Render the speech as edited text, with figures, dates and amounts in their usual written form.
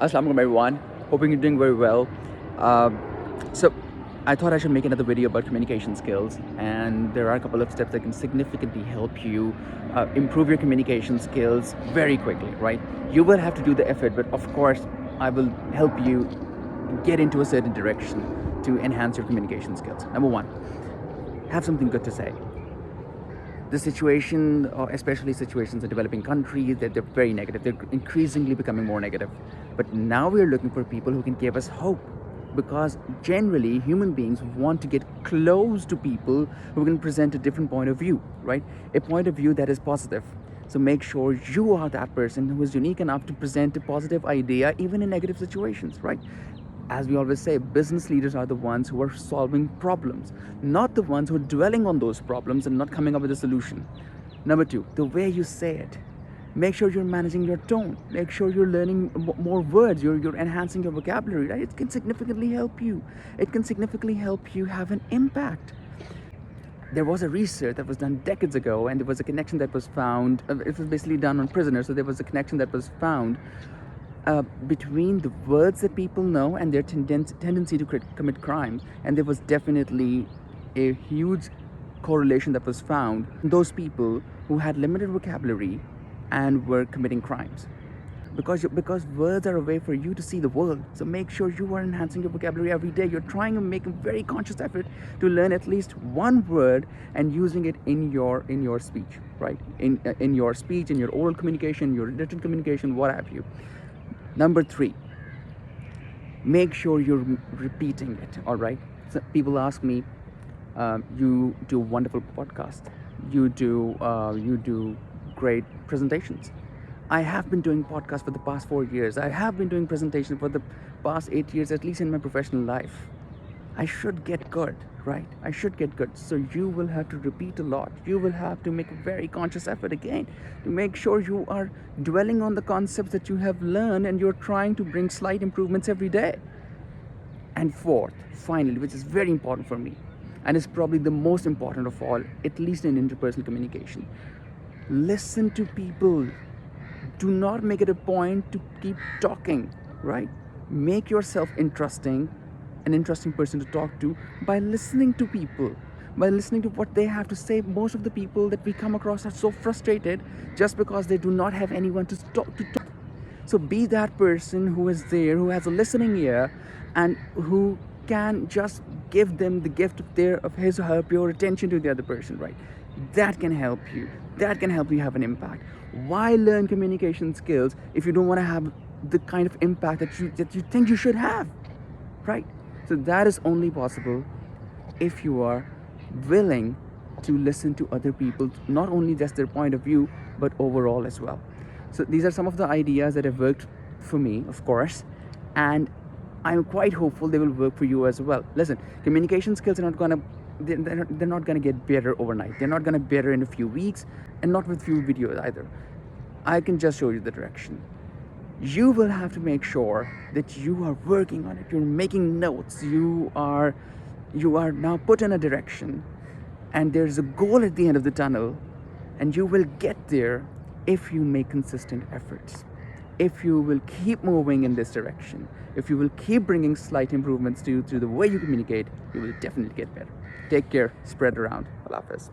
Assalamualaikum everyone. Hoping you're doing very well. So I thought I should make another video about communication skills, and there are a couple of steps that can significantly help you improve your communication skills very quickly, right? You will have to do the effort, but of course I will help you get into a certain direction to enhance your communication skills. Number one, have something good to say. The situation, or especially situations in developing countries, that they're very negative. They're increasingly becoming more negative. But now we're looking for people who can give us hope, because generally human beings want to get close to people who can present a different point of view, right? A point of view that is positive. So make sure you are that person who is unique enough to present a positive idea even in negative situations, right? As we always say, business leaders are the ones who are solving problems, not the ones who are dwelling on those problems and not coming up with a solution. Number two, the way you say it. Make sure you're managing your tone. Make sure you're learning more words. You're enhancing your vocabulary, right? It can significantly help you. It can significantly help you have an impact. There was a research that was done decades ago, and there was a connection that was found. It was basically done on prisoners, so there was a connection that was found between the words that people know and their tendency to commit crimes. And there was definitely a huge correlation that was found in those people who had limited vocabulary and were committing crimes. Because words are a way for you to see the world. So make sure you are enhancing your vocabulary every day. You're trying to make a very conscious effort to learn at least one word and using it in your speech, right? In your speech, in your oral communication, your written communication, what have you. Number three, make sure you're repeating it, all right? So people ask me, you do wonderful podcasts, you do great presentations. I have been doing podcasts for the past 4 years. I have been doing presentations for the past 8 years, at least in my professional life. I should get good, right? I should get good. So you will have to repeat a lot. You will have to make a very conscious effort again to make sure you are dwelling on the concepts that you have learned and you're trying to bring slight improvements every day. And fourth, finally, which is very important for me, and is probably the most important of all, at least in interpersonal communication, listen to people. Do not make it a point to keep talking, right? Make yourself an interesting person to talk to by listening to people, by listening to what they have to say. Most of the people that we come across are so frustrated just because they do not have anyone to talk to. So be that person who is there, who has a listening ear, and who can just give them the gift of his or her pure attention to the other person, right? That can help you. That can help you have an impact. Why learn communication skills if you don't want to have the kind of impact that you think you should have, right? So that is only possible if you are willing to listen to other people, not only just their point of view, but overall as well. So these are some of the ideas that have worked for me, of course, and I'm quite hopeful they will work for you as well. Listen, communication skills are not gonna they're not gonna get better overnight. They're not gonna be better in a few weeks, and not with few videos either. I can just show you the direction. You will have to make sure that you are working on it. You're making notes. You are now put in a direction, and there's a goal at the end of the tunnel, and you will get there if you make consistent efforts. If you will keep moving in this direction, if you will keep bringing slight improvements to the way you communicate, you will definitely get better. Take care, spread around. Allah Hafiz.